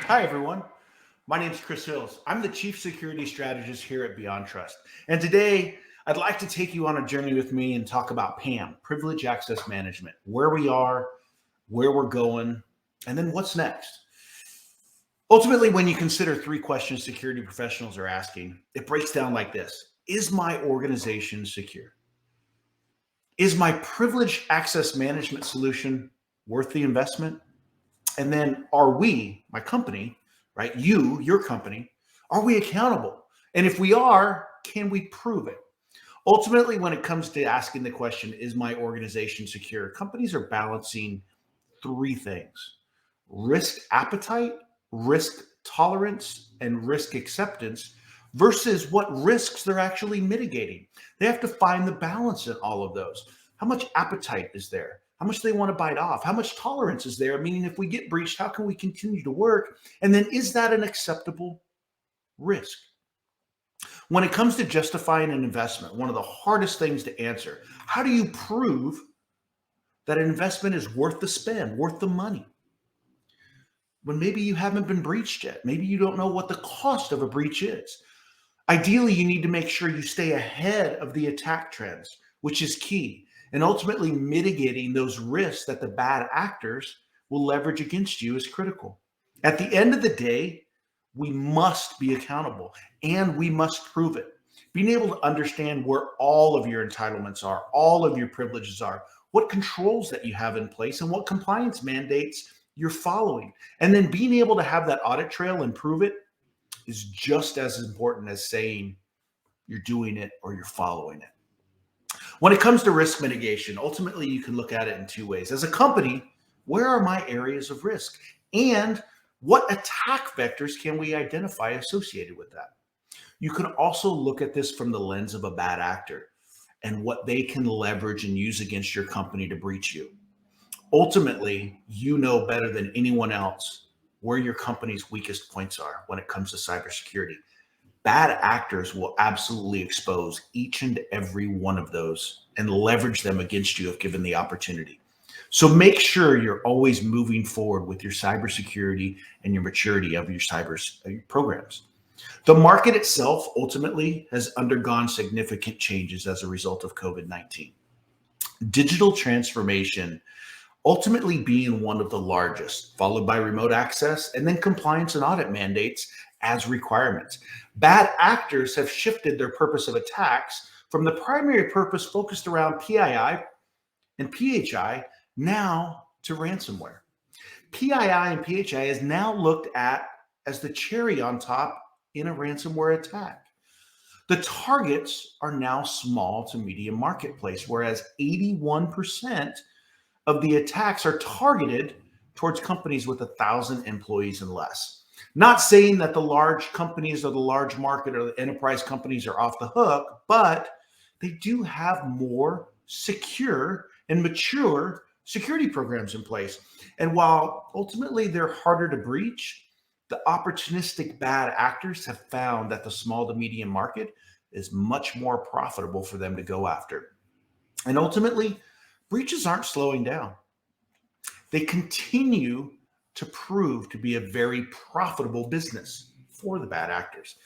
Hi, everyone. My name is Chris Hills. I'm the Chief Security Strategist here at BeyondTrust. And today, I'd like to take you on a journey with me and talk about PAM, Privilege Access Management, where we are, where we're going, and then what's next. Ultimately, when you consider three questions security professionals are asking, it breaks down like this. Is my organization secure? Is my privilege access management solution worth the investment? And then are we, my company, right? Your company, are we accountable? And if we are, can we prove it? Ultimately, when it comes to asking the question, is my organization secure? Companies are balancing three things: risk appetite, risk tolerance, and risk acceptance versus what risks they're actually mitigating. They have to find the balance in all of those. How much appetite is there? How much do they want to bite off? How much tolerance is there? Meaning, if we get breached, how can we continue to work? And then, is that an acceptable risk? When it comes to justifying an investment, one of the hardest things to answer: how do you prove that an investment is worth the spend, worth the money? When maybe you haven't been breached yet. Maybe you don't know what the cost of a breach is. Ideally, you need to make sure you stay ahead of the attack trends, which is key, and ultimately mitigating those risks that the bad actors will leverage against you is critical. At the end of the day, we must be accountable and we must prove it. Being able to understand where all of your entitlements are, all of your privileges are, what controls that you have in place, and what compliance mandates you're following. And then being able to have that audit trail and prove it is just as important as saying you're doing it or you're following it. When it comes to risk mitigation, ultimately you can look at it in two ways. As a company, where are my areas of risk? And what attack vectors can we identify associated with that? You can also look at this from the lens of a bad actor and what they can leverage and use against your company to breach you. Ultimately, you know better than anyone else where your company's weakest points are when it comes to cybersecurity. Bad actors will absolutely expose each and every one of those and leverage them against you if given the opportunity. So make sure you're always moving forward with your cybersecurity and your maturity of your cyber programs. The market itself ultimately has undergone significant changes as a result of COVID-19. Digital transformation ultimately being one of the largest, followed by remote access and then compliance and audit mandates as requirements. Bad actors have shifted their purpose of attacks from the primary purpose focused around PII and PHI now to ransomware. PII and PHI is now looked at as the cherry on top in a ransomware attack. The targets are now small to medium marketplace, whereas 81% of the attacks are targeted towards companies with 1,000 employees and less. Not saying that the large companies or the large market or the enterprise companies are off the hook, but they do have more secure and mature security programs in place. And while ultimately they're harder to breach, the opportunistic bad actors have found that the small to medium market is much more profitable for them to go after. And ultimately, breaches aren't slowing down. They continue to prove to be a very profitable business for the bad actors.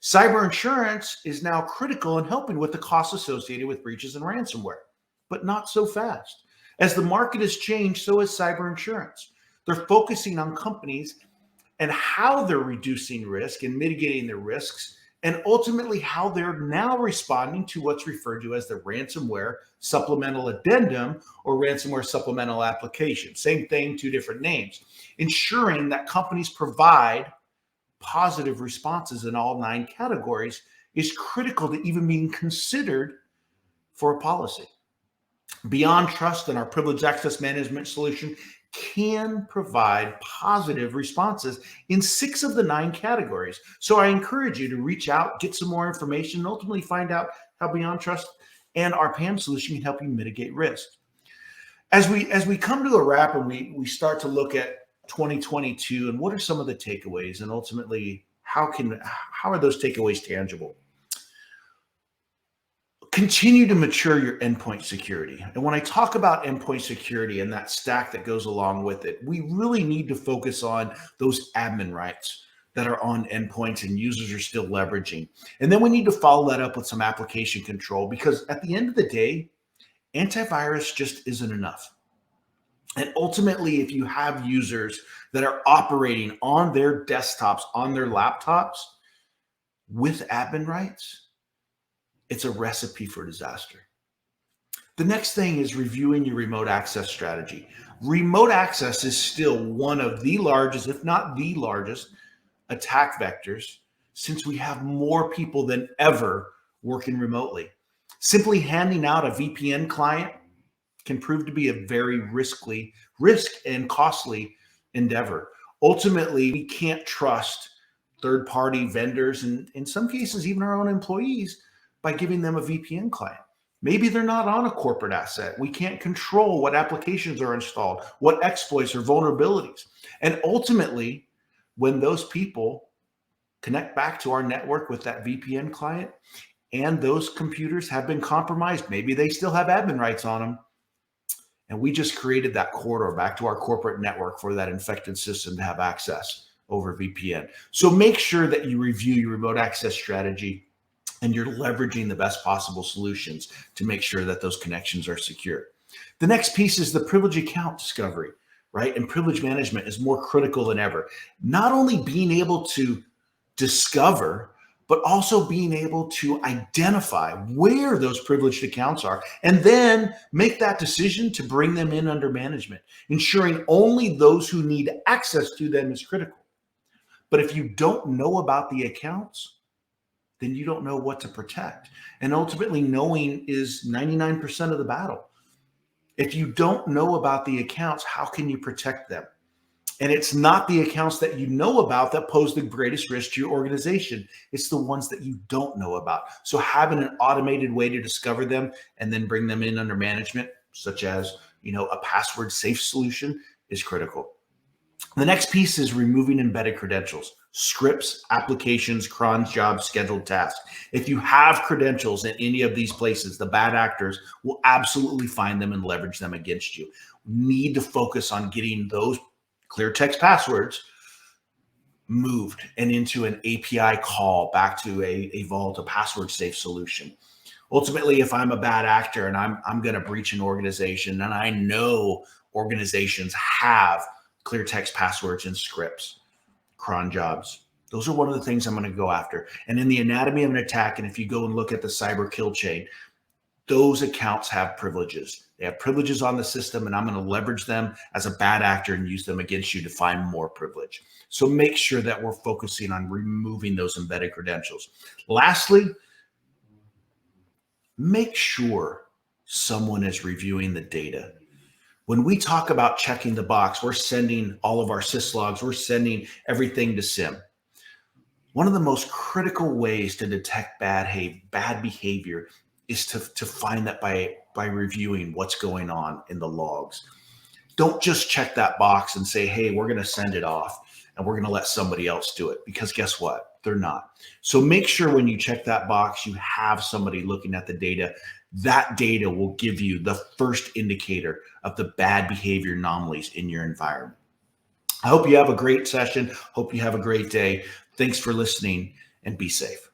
Cyber insurance is now critical in helping with the costs associated with breaches and ransomware, but not so fast. As the market has changed, so has cyber insurance. They're focusing on companies and how they're reducing risk and mitigating their risks, and ultimately how they're now responding to what's referred to as the ransomware supplemental addendum or ransomware supplemental application. Same thing, two different names. Ensuring that companies provide positive responses in all 9 categories is critical to even being considered for a policy. BeyondTrust and our privileged access management solution can provide positive responses in 6 of the 9 categories. So I encourage you to reach out, get some more information, and ultimately find out how BeyondTrust and our PAM solution can help you mitigate risk. As we come to a wrap and we start to look at 2022 and what are some of the takeaways, and ultimately how are those takeaways tangible? Continue to mature your endpoint security. And when I talk about endpoint security and that stack that goes along with it, we really need to focus on those admin rights that are on endpoints and users are still leveraging. And then we need to follow that up with some application control, because at the end of the day, antivirus just isn't enough. And ultimately, if you have users that are operating on their desktops, on their laptops with admin rights, it's a recipe for disaster. The next thing is reviewing your remote access strategy. Remote access is still one of the largest, if not the largest, attack vectors, since we have more people than ever working remotely. Simply handing out a VPN client can prove to be a very risk and costly endeavor. Ultimately, we can't trust third-party vendors, and in some cases, even our own employees, by giving them a VPN client. Maybe they're not on a corporate asset. We can't control what applications are installed, what exploits or vulnerabilities. And ultimately, when those people connect back to our network with that VPN client and those computers have been compromised, maybe they still have admin rights on them, and we just created that corridor back to our corporate network for that infected system to have access over VPN. So make sure that you review your remote access strategy and you're leveraging the best possible solutions to make sure that those connections are secure. The next piece is the privilege account discovery, right? And privilege management is more critical than ever. Not only being able to discover, but also being able to identify where those privileged accounts are, and then make that decision to bring them in under management. Ensuring only those who need access to them is critical. But if you don't know about the accounts, then you don't know what to protect. And ultimately, knowing is 99% of the battle. If you don't know about the accounts, how can you protect them? And it's not the accounts that you know about that pose the greatest risk to your organization. It's the ones that you don't know about. So having an automated way to discover them and then bring them in under management, such as, a password safe solution, is critical. The next piece is removing embedded credentials, scripts, applications, cron jobs, scheduled tasks. If you have credentials in any of these places, the bad actors will absolutely find them and leverage them against you. We need to focus on getting those clear text passwords moved and into an API call back to a vault, a password safe solution. Ultimately, if I'm a bad actor and I'm going to breach an organization, and I know organizations have clear text passwords and scripts, cron jobs, those are one of the things I'm going to go after. And in the anatomy of an attack, and if you go and look at the cyber kill chain, those accounts have privileges. They have privileges on the system, and I'm going to leverage them as a bad actor and use them against you to find more privilege. So make sure that we're focusing on removing those embedded credentials. Lastly, make sure someone is reviewing the data. When we talk about checking the box, we're sending all of our syslogs, we're sending everything to SIM. One of the most critical ways to detect bad behavior is to find that by reviewing what's going on in the logs. Don't just check that box and say, hey, we're going to send it off and we're going to let somebody else do it, because guess what? They're not. So make sure when you check that box, you have somebody looking at the data. That data will give you the first indicator of the bad behavior anomalies in your environment. I hope you have a great session. Hope you have a great day. Thanks for listening, and be safe.